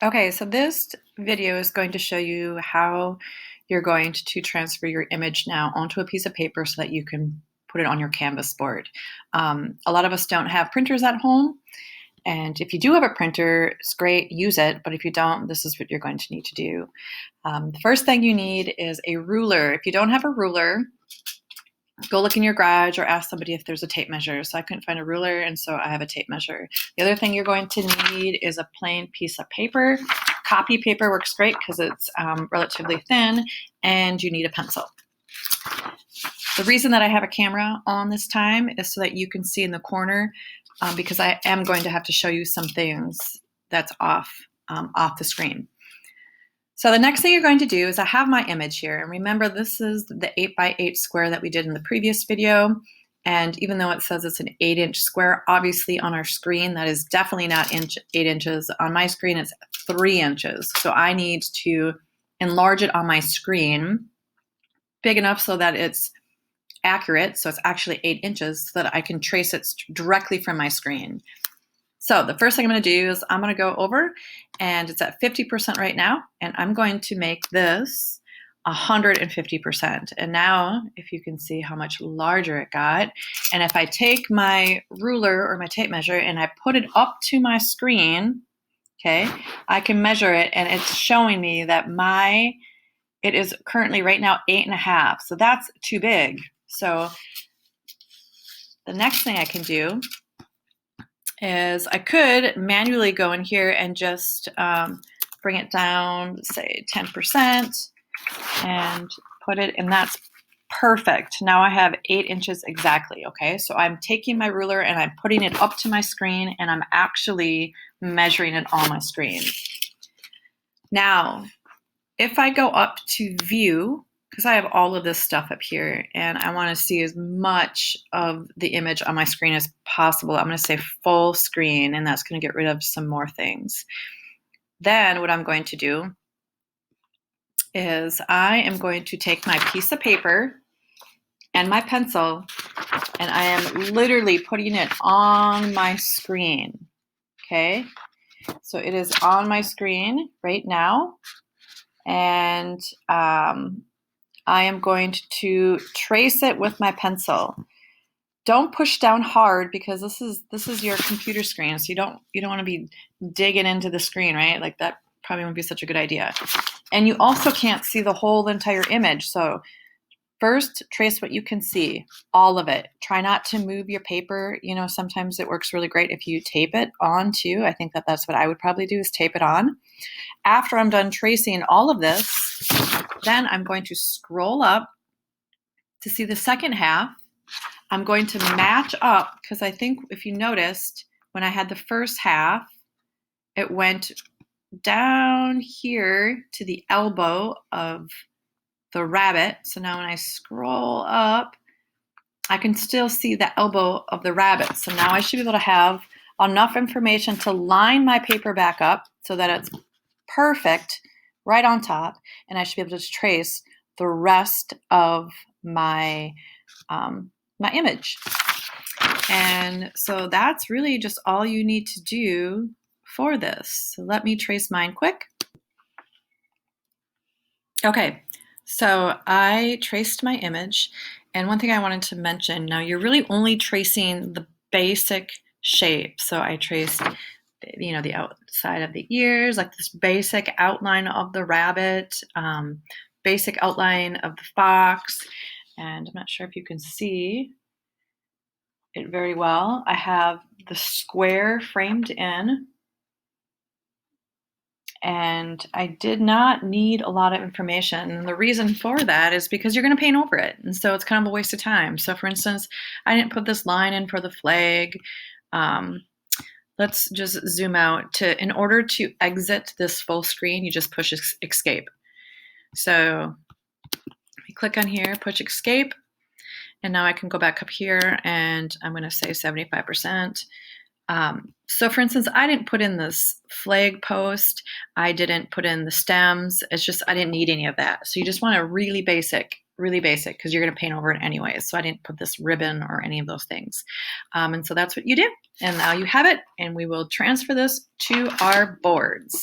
Okay, so this video is going to show you how you're going to transfer your image now onto a piece of paper so that you can put it on your Canvas board. A lot of us don't have printers at home, and if you do have a printer, it's great, use it, but if you don't, this is what you're going to need to do. The first thing you need is a ruler. If you don't have a ruler, go look in your garage or ask somebody if there's a tape measure. So I couldn't find a ruler, and so I have a tape measure. The other thing you're going to need is a plain piece of paper. Copy paper works great because it's relatively thin, and you need a pencil. The reason that I have a camera on this time is so that you can see in the corner, because I am going to have to show you some things that's off the screen. So the next thing you're going to do is I have my image here, and remember this is the 8x8 square that we did in the previous video, and even though it says it's an 8-inch square, obviously on our screen that is definitely not 8 inches. On my screen it's 3 inches, so I need to enlarge it on my screen big enough so that it's accurate, so it's actually 8 inches, so that I can trace it directly from my screen. So the first thing I'm going to do is I'm going to go over, and it's at 50% right now, and I'm going to make this 150%. And now, if you can see how much larger it got, and if I take my ruler or my tape measure and I put it up to my screen, okay, I can measure it, and it's showing me that it is currently right now 8.5. So that's too big. So the next thing I can do is I could manually go in here and just bring it down, say 10%, and put it, and that's perfect. Now I have 8 inches exactly, okay? So I'm taking my ruler and I'm putting it up to my screen, and I'm actually measuring it on my screen. Now, if I go up to view, because I have all of this stuff up here and I want to see as much of the image on my screen as possible, I'm going to say full screen, and that's going to get rid of some more things. Then what I'm going to do is I am going to take my piece of paper and my pencil, and I am literally putting it on my screen, okay? So it is on my screen right now, and I am going to trace it with my pencil. Don't push down hard, because this is your computer screen, so you don't want to be digging into the screen, right? Like that probably won't be such a good idea. And you also can't see the whole entire image. So first, trace what you can see, all of it. Try not to move your paper. You know, sometimes it works really great if you tape it on too. I think that's what I would probably do, is tape it on. After I'm done tracing all of this, then I'm going to scroll up to see the second half. I'm going to match up, because I think if you noticed, when I had the first half, it went down here to the elbow of the rabbit. So now when I scroll up, I can still see the elbow of the rabbit. So now I should be able to have enough information to line my paper back up so that it's perfect right on top, and I should be able to trace the rest of my my image. And so that's really just all you need to do for this. So let me trace mine quick. Okay, so I traced my image, and one thing I wanted to mention, now you're really only tracing the basic shape. So I traced, you know, the outside of the ears, like this basic outline of the rabbit, basic outline of the fox, and I'm not sure if you can see it very well. I have the square framed in, and I did not need a lot of information. And the reason for that is because you're going to paint over it, and so it's kind of a waste of time. So for instance, I didn't put this line in for the flag. Let's just zoom out. In order to exit this full screen, you just push escape. So we click on here, push escape, and now I can go back up here, and I'm going to say 75%. So for instance, I didn't put in this flag post. I didn't put in the stems. It's just, I didn't need any of that. So you just want a really basic, because you're going to paint over it anyways. So I didn't put this ribbon or any of those things. And so that's what you do. And now you have it, and we will transfer this to our boards.